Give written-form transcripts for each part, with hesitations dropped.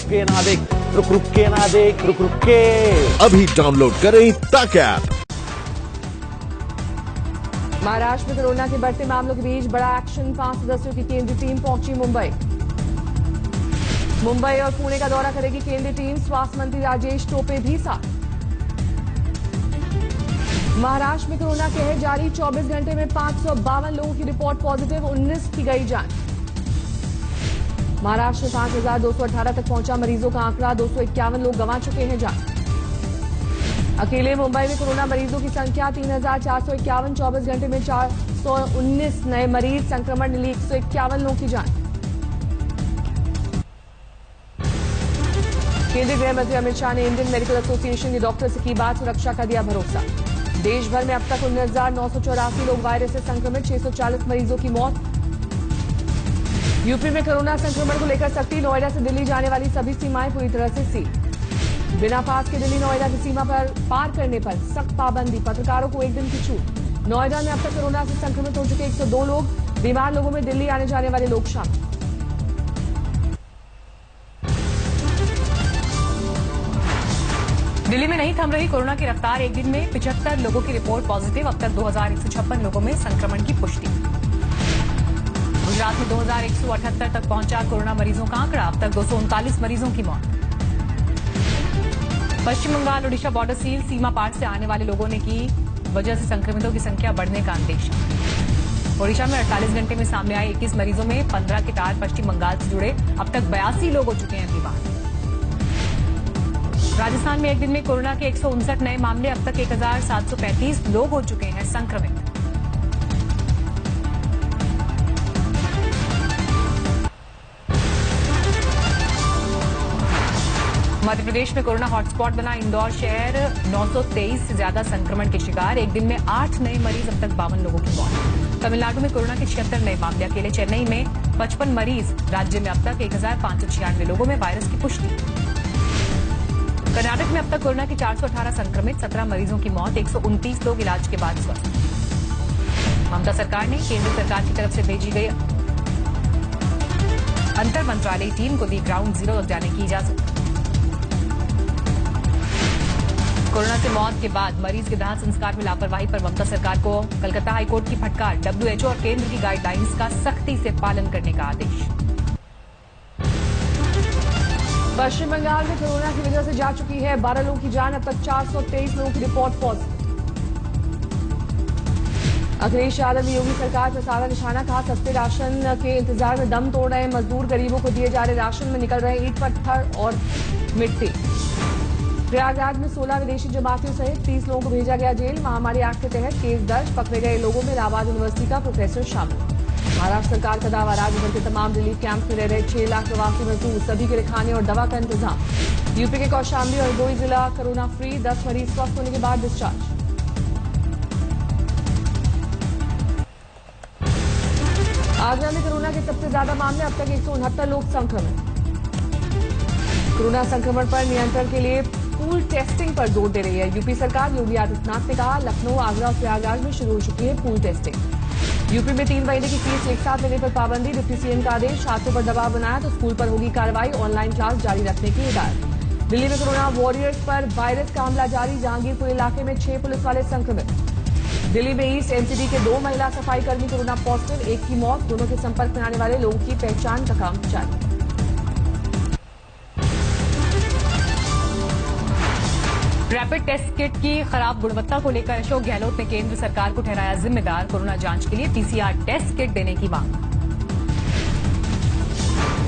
के ना देख, रुक रुक के ना देख, रुक रुक के। अभी डाउनलोड करें तक ऐप। महाराष्ट्र में कोरोना के बढ़ते मामलों के बीच बड़ा एक्शन। 5 सदस्यों की केंद्रीय टीम पहुंची मुंबई और पुणे का दौरा करेगी केंद्रीय टीम। स्वास्थ्य मंत्री राजेश टोपे भी साथ। महाराष्ट्र में कोरोना कहर जारी। 24 घंटे में 552 लोगों की रिपोर्ट पॉजिटिव, 19 की गई जान। महाराष्ट्र में 5218 तक पहुंचा मरीजों का आंकड़ा। 251 लोग गंवा चुके हैं जान। अकेले मुंबई में कोरोना मरीजों की संख्या 3451। 24 घंटे में 419 नए मरीज। संक्रमण मिली 151 लोगों की जान। केंद्रीय गृह मंत्री अमित शाह ने इंडियन मेडिकल एसोसिएशन के डॉक्टर से की बात। सुरक्षा का दिया भरोसा। देश भर में अब तक 19,984 लोग वायरस से संक्रमित। 640 मरीजों की मौत। यूपी में कोरोना संक्रमण को लेकर सख्ती। नोएडा से दिल्ली जाने वाली सभी सीमाएं पूरी तरह से सील। बिना पास के दिल्ली नोएडा की सीमा पर पार करने पर सख्त पाबंदी। पत्रकारों को एक दिन की छूट। नोएडा में अब तक कोरोना से संक्रमित हो चुके 102 लोग। बीमार लोगों में दिल्ली आने जाने वाले लोग शामिल। दिल्ली में नहीं थम रही कोरोना की रफ्तार। एक दिन में 75 लोगों की रिपोर्ट पॉजिटिव। अब तक 2156 लोगों में संक्रमण की पुष्टि। गुजरात में 2178 तक पहुंचा कोरोना मरीजों का आंकड़ा। अब तक 239 मरीजों की मौत। पश्चिम बंगाल ओडिशा बॉर्डर सील। सीमा पार से आने वाले लोगों ने की वजह से संक्रमितों की संख्या बढ़ने का अंदेशा। ओडिशा में 48 घंटे में सामने आए 21 मरीजों में 15 के टार पश्चिम बंगाल से जुड़े। अब तक 82 लोग हो चुके हैं बीमार। राजस्थान में एक दिन में कोरोना के 159 नए मामले। अब तक 1735 लोग हो चुके हैं संक्रमित। मध्य प्रदेश में कोरोना हॉटस्पॉट बना इंदौर शहर। 923 से ज्यादा संक्रमण के शिकार। एक दिन में 8 नए मरीज। अब तक 52 लोगों की मौत। तमिलनाडु में कोरोना के 76 नए मामले। अकेले चेन्नई में 55 मरीज। राज्य में अब तक 1596 लोगों में वायरस की पुष्टि। कर्नाटक में अब तक कोरोना के 418 संक्रमित। 17 मरीजों की मौत। 129 लोग इलाज के बाद स्वस्थ। ममता सरकार ने केंद्र सरकार की तरफ से भेजी गई अंतर मंत्रालयी टीम को दी ग्राउंड जीरो तक जाने की इजाजत। कोरोना से मौत के बाद मरीज के दाह संस्कार में लापरवाही पर ममता सरकार को कलकत्ता हाईकोर्ट की फटकार। WHO और केंद्र की गाइडलाइंस का सख्ती से पालन करने का आदेश। पश्चिम बंगाल में कोरोना की वजह से जा चुकी है 12 लोगों की जान। अब तक 423 लोगों की रिपोर्ट पॉजिटिव। अखिलेश यादव ने योगी सरकार पर साधा निशाना। कहा सस्ते राशन के इंतजार में दम तोड़ रहे मजदूर। गरीबों को दिए जा रहे राशन में निकल रहे ईंट पत्थर और मिट्टी। प्रयागराज में 16 विदेशी जमातियों सहित 30 लोगों को भेजा गया जेल। महामारी एक्ट के तहत केस दर्ज। पकड़े गए लोगों में इलाहाबाद यूनिवर्सिटी का प्रोफेसर शामिल। महाराष्ट्र सरकार का दावा। राज्य भर के तमाम रिलीफ कैंप में रह रहे 6 लाख प्रवासी मजदूर। सभी के लिए खाने और दवा का इंतजाम। यूपी के कौशाम्बी और हरदोई जिला कोरोना फ्री। 10 मरीज स्वस्थ होने के बाद डिस्चार्ज। आगरा में कोरोना के सबसे ज्यादा मामले। अब तक 169 लोग संक्रमित। कोरोना संक्रमण पर नियंत्रण के लिए पूल टेस्टिंग पर जोर दे रही है यूपी सरकार। योगी आदित्यनाथ ने कहा लखनऊ, आगरा और प्रयागराज में शुरू हो चुकी है पूल टेस्टिंग। यूपी में 3 महीने की फीस एक साथ लेने पर पाबंदी। डिप्टी सीएम का आदेश। छात्रों पर दबाव बनाया तो स्कूल पर होगी कार्रवाई। ऑनलाइन क्लास जारी रखने की हिदायत। दिल्ली में कोरोना वॉरियर्स पर वायरस का हमला जारी। जहांगीरपुर इलाके में 6 पुलिस वाले संक्रमित। दिल्ली में ईस्ट एमसीडी के 2 महिला सफाई कर्मी कोरोना पॉजिटिव। 1 की मौत। दोनों के संपर्क में आने वाले लोगों की पहचान का काम जारी। रैपिड टेस्ट किट की खराब गुणवत्ता को लेकर अशोक गहलोत ने केंद्र सरकार को ठहराया जिम्मेदार। कोरोना जांच के लिए पीसीआर टेस्ट किट देने की मांग।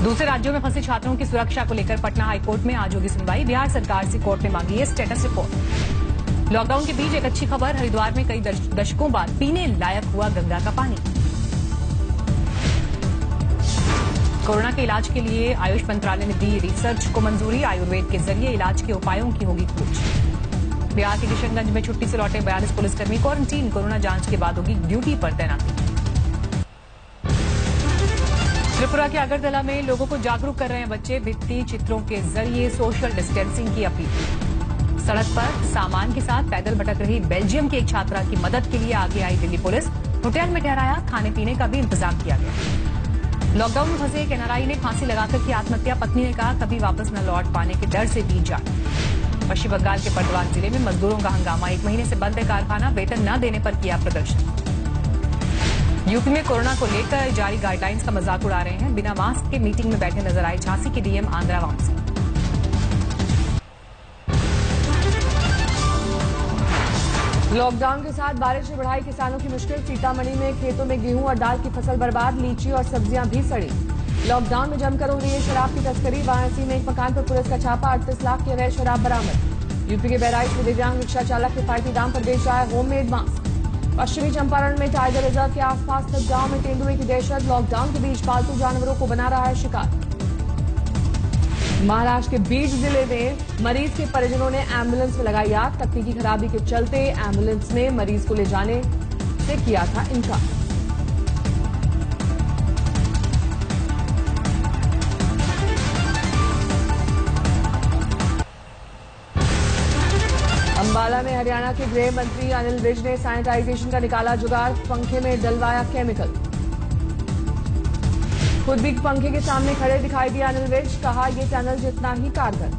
दूसरे राज्यों में फंसे छात्रों की सुरक्षा को लेकर पटना हाईकोर्ट में आज होगी सुनवाई। बिहार सरकार से कोर्ट ने मांगी है स्टेटस रिपोर्ट। लॉकडाउन के बीच एक अच्छी खबर। हरिद्वार में कई दशकों बाद पीने लायक हुआ गंगा का पानी। कोरोना के इलाज के लिए आयुष मंत्रालय ने दी रिसर्च को मंजूरी। आयुर्वेद के जरिए इलाज के उपायों की होगी खोज। बिहार के किशनगंज में छुट्टी से लौटे 42 पुलिसकर्मी क्वारंटीन। कोरोना जांच के बाद होगी ड्यूटी पर तैनाती। त्रिपुरा के अगरतला में लोगों को जागरूक कर रहे हैं बच्चे। भित्ति चित्रों के जरिए सोशल डिस्टेंसिंग की अपील। सड़क पर सामान के साथ पैदल भटक रही बेल्जियम की एक छात्रा की मदद के लिए आगे आई दिल्ली पुलिस। होटल में ठहराया। खाने पीने का भी इंतजाम किया गया। लॉकडाउन में फंसे एक एनआरआई ने फांसी लगाकर की आत्महत्या। पत्नी ने कहा कभी वापस न लौट पाने के डर से दी जान। पश्चिम बंगाल के बर्धमान जिले में मजदूरों का हंगामा। 1 महीने से बंद है कारखाना, वेतन न देने पर किया प्रदर्शन। यूपी में कोरोना को लेकर जारी गाइडलाइंस का मजाक उड़ा रहे हैं। बिना मास्क के मीटिंग में बैठे नजर आए झांसी के डीएम आंद्रा वामसी। लॉकडाउन के साथ बारिश ने बढ़ाई किसानों की मुश्किल। सीतामढ़ी में खेतों में गेहूं और दाल की फसल बर्बाद, लीची और सब्जियां भी सड़ी। लॉकडाउन में जमकर हो रही है शराब की तस्करी। वाराणसी में एक मकान पर पुलिस का छापा, 38 लाख की अवैध शराब बरामद। यूपी के बहराइच में दिव्यांग रिक्शा चालक किफायती दाम पर बेच रहा है होममेड मास्क। पश्चिमी चंपारण में टाइगर रिजर्व के आसपास स्थित गांव में तेंदुए की दहशत। लॉकडाउन के बीच पालतू जानवरों को बना रहा है शिकार। महाराष्ट्र के बीड जिले में मरीज के परिजनों ने एम्बुलेंस में लगाई आग। तकनीकी खराबी के चलते एम्बुलेंस ने मरीज को ले जाने से किया था इनकार। अंबाला में हरियाणा के गृह मंत्री अनिल विज ने सैनिटाइजेशन का निकाला जुगाड़। पंखे में डलवाया केमिकल। खुद भी पंखे के सामने खड़े दिखाई दिया अनिल विज। कहा ये टनल जितना ही कारगर।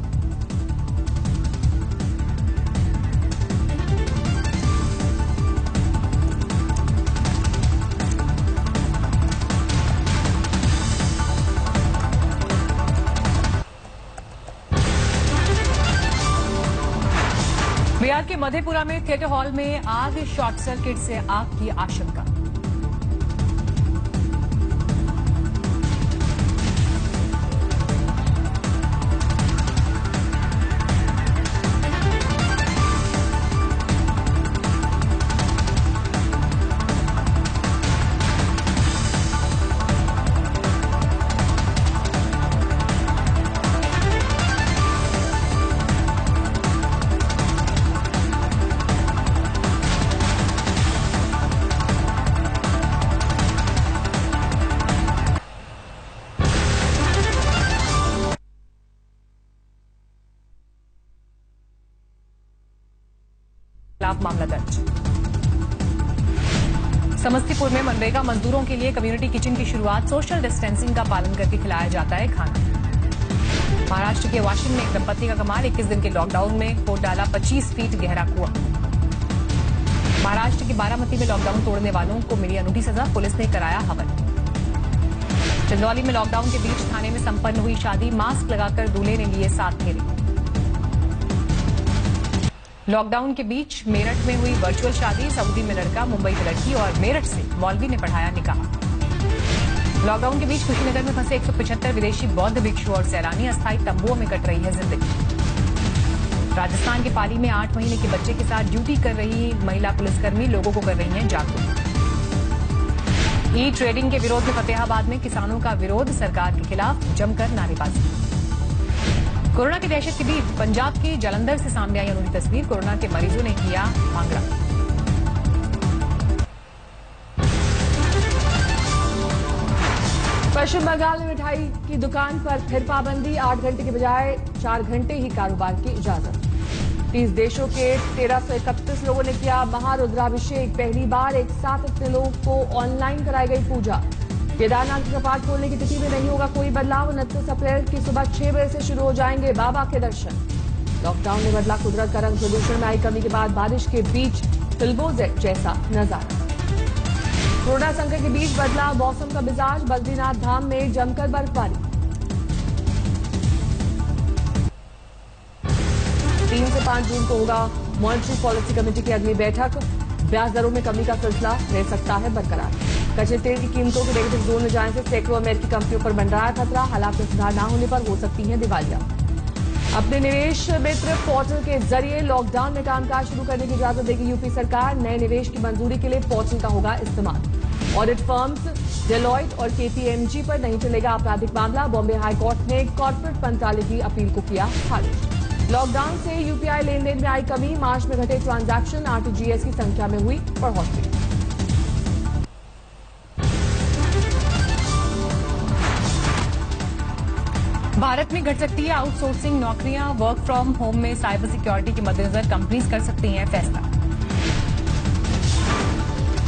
बिहार के मधेपुरा में थिएटर हॉल में आग, शॉर्ट सर्किट से आग की आशंका। खिलाफ मामला दर्ज। समस्तीपुर में मनरेगा मजदूरों के लिए कम्युनिटी किचन की शुरुआत। सोशल डिस्टेंसिंग का पालन करके खिलाया जाता है खाना। महाराष्ट्र के वाशिम में एक दंपत्ति का कमाल। 21 दिन के लॉकडाउन में खोद डाला 25 फीट गहरा कुआं। महाराष्ट्र के बारामती में लॉकडाउन तोड़ने वालों को मिली अनूठी सजा, पुलिस ने कराया हवन। चंदौली में लॉकडाउन के बीच थाने में संपन्न हुई शादी। मास्क लगाकर दूल्हे ने लिए 7 फेरे। लॉकडाउन के बीच मेरठ में हुई वर्चुअल शादी। सऊदी में लड़का, मुंबई में लड़की और मेरठ से मौलवी ने पढ़ाया निकाह। लॉकडाउन के बीच कुशीनगर में फंसे 175 विदेशी बौद्ध भिक्षु और सैलानी। अस्थायी तंबुओं में कट रही है जिंदगी। राजस्थान के पाली में 8 महीने के बच्चे के साथ ड्यूटी कर रही महिला पुलिसकर्मी लोगों को कर रही हैं जागरूक। ई ट्रेडिंग के विरोध में फतेहाबाद में किसानों का विरोध, सरकार के खिलाफ जमकर नारेबाजी। कोरोना की दहशत के बीच पंजाब के जालंधर से सामने आई अनूठी तस्वीर। कोरोना के मरीजों ने किया भांगड़ा। पश्चिम बंगाल में मिठाई की दुकान पर फिर पाबंदी। 8 घंटे के बजाय 4 घंटे ही कारोबार की इजाजत। 30 देशों के 1331 लोगों ने किया महारुद्राभिषेक। पहली बार एक साथ इतने लोगों को ऑनलाइन कराई गई पूजा। केदारनाथ के कपाट खोलने की तिथि में नहीं होगा कोई बदलाव। 29 अप्रैल की सुबह 6 बजे से शुरू हो जाएंगे बाबा के दर्शन। लॉकडाउन ने बदला कुदरत का रंग। प्रदूषण में आई कमी के बाद बारिश के बीच फिल्मों जैसा नजारा। कोरोना संकट के बीच बदला मौसम का मिजाज। बद्रीनाथ धाम में जमकर बर्फबारी। 3 से 5 जून को होगा मॉनिटरी पॉलिसी कमेटी की अगली बैठक। ब्याज दरों में कमी का सिलसिला रह सकता है बरकरार। कच्चे तेल की कीमतों के नेगेटिव जोन में जाने से सैकड़ों अमेरिकी कंपनियों पर बन रहा है खतरा। हालात में सुधार न होने पर हो सकती है दिवालिया। अपने निवेश मित्र पोर्टल के जरिए लॉकडाउन में कामकाज शुरू करने की इजाजत देगी यूपी सरकार। नए निवेश की मंजूरी के लिए पोर्टल का होगा इस्तेमाल। ऑडिट फर्म्स डेलॉयट और केपीएमजी पर नहीं चलेगा आपराधिक मामला। बॉम्बे हाईकोर्ट ने कॉर्पोरेट मंत्रालय की अपील को किया खारिज। लॉकडाउन से यूपीआई लेनदेन में आई कमी। मार्च में घटे ट्रांजैक्शन। आरटीजीएस की संख्या में हुई बढ़ोतरी। भारत में घट सकती है आउटसोर्सिंग नौकरियां। वर्क फ्रॉम होम में साइबर सिक्योरिटी के मद्देनजर कंपनीज कर सकती हैं फैसला।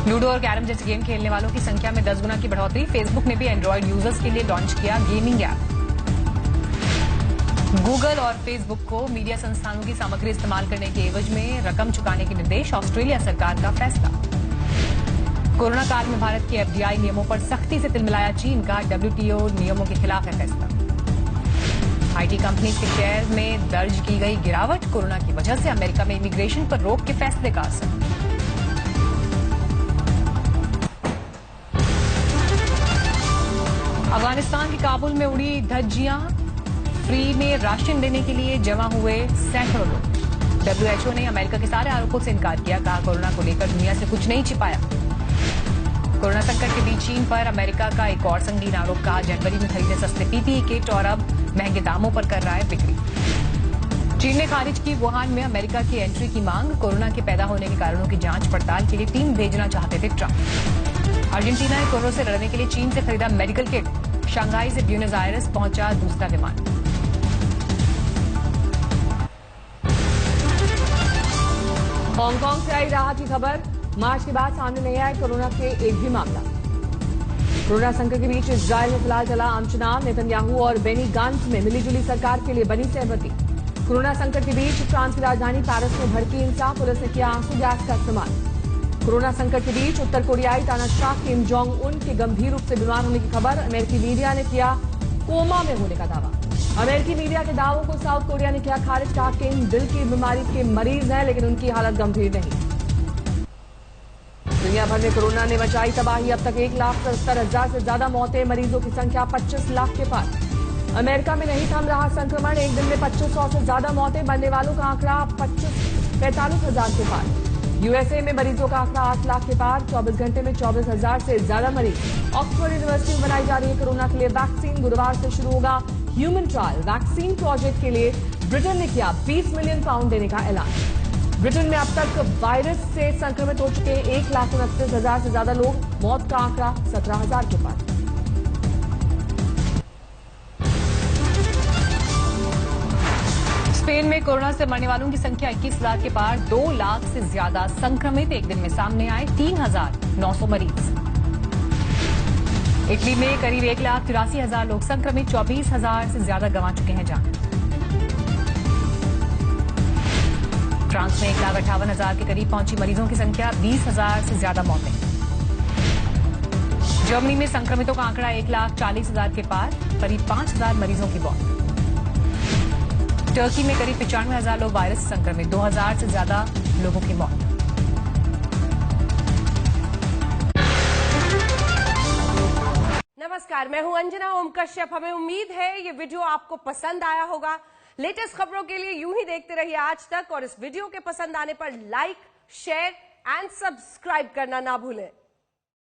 लूडो और कैरम जैसे गेम खेलने वालों की संख्या में 10 गुना की बढ़ोतरी। फेसबुक ने भी एंड्रॉइड यूजर्स के लिए लॉन्च किया गेमिंग ऐप। गूगल और फेसबुक को मीडिया संस्थानों की सामग्री इस्तेमाल करने के एवज में रकम चुकाने के निर्देश। ऑस्ट्रेलिया सरकार का फैसला। कोरोना काल में भारत के एफडीआई नियमों पर सख्ती से तिलमिलाया चीन का। WTO नियमों के खिलाफ है फैसला। आईटी कंपनीज के शेयर में दर्ज की गई गिरावट। कोरोना की वजह से अमेरिका में इमिग्रेशन पर रोक के फैसले का असर। अफगानिस्तान के काबुल में उड़ी धज्जियां। फ्री में राशन देने के लिए जमा हुए सैकड़ों लोग। WHO ने अमेरिका के सारे आरोपों से इनकार किया। कहा कोरोना को लेकर दुनिया से कुछ नहीं छिपाया। कोरोना संकट के बीच चीन पर अमेरिका का एक और संगीन आरोप। कहा जनवरी में खरीदे सस्ते PPE किट और अब महंगे दामों पर कर रहा है बिक्री। चीन ने खारिज की वुहान में अमेरिका की एंट्री की मांग। कोरोना के पैदा होने के कारणों की जांच पड़ताल के लिए टीम भेजना चाहते थे ट्रंप। अर्जेंटीना ने कोरोना से लड़ने के लिए चीन से खरीदा मेडिकल किट। शंघाई से ब्यूनस आयर्स पहुंचा दूसरा विमान। हांगकांग से आई राहत की खबर। मार्च के बाद सामने नहीं आया कोरोना के एक भी मामला। कोरोना संकट के बीच इजरायल में फिलहाल चला आम चुनाव। नेतन्याहू और बेनी गांट्ज में मिलीजुली सरकार के लिए बनी सहमति। कोरोना संकट के बीच फ्रांस की राजधानी पेरिस में भड़की हिंसा। पुलिस ने किया आंसू गैस का इस्तेमाल। कोरोना संकट के बीच उत्तर कोरियाई तानाशाह किम जोंग उन के गंभीर रूप से बीमार होने की खबर। अमेरिकी मीडिया ने किया कोमा में होने का दावा। अमेरिकी मीडिया के दावों को साउथ कोरिया ने किया खारिज। कहा किम दिल की बीमारी के मरीज हैं लेकिन उनकी हालत गंभीर नहीं। दुनिया भर में कोरोना ने मचाई तबाही। अब तक 1,70,000 से ज्यादा मौतें। मरीजों की संख्या 25 लाख के पार। अमेरिका में नहीं थम रहा संक्रमण। एक दिन में 2500 से ज्यादा मौतें। मरने वालों का आंकड़ा 45,000 के पार। यूएसए में मरीजों का आंकड़ा 8 लाख के पार। 24 घंटे में 24,000 से ज्यादा मरीज। ऑक्सफोर्ड यूनिवर्सिटी में बनाई जा रही है कोरोना के लिए वैक्सीन। गुरुवार से शुरू होगा ह्यूमन ट्रायल। वैक्सीन प्रोजेक्ट के लिए ब्रिटेन ने किया 20 मिलियन पाउंड देने का ऐलान। ब्रिटेन में अब तक वायरस से संक्रमित हो चुके 1,29,000 से ज्यादा लोग। मौत का आंकड़ा 17,000 के पार। स्पेन में कोरोना से मरने वालों की संख्या 21,000 के पार। 2 लाख से ज्यादा संक्रमित एक दिन में सामने आए। 3,900 मरीज। इटली में करीब 1,83,000 लोग संक्रमित। 24,000 से ज्यादा गंवा चुके हैं जान। फ्रांस में 1,58,000 के करीब पहुंची मरीजों की संख्या। 20,000 से ज्यादा मौतें। जर्मनी में संक्रमितों का आंकड़ा 1,40,000 के पार। करीब 5,000 मरीजों की मौत। टर्की में करीब 95,000 लोग वायरस से संक्रमित। 2,000 से ज्यादा लोगों की मौत। नमस्कार, मैं हूं अंजना ओम कश्यप। हमें उम्मीद है ये वीडियो आपको पसंद आया होगा। लेटेस्ट खबरों के लिए यूं ही देखते रहिए आज तक और इस वीडियो के पसंद आने पर लाइक, शेयर एंड सब्सक्राइब करना ना भूलें।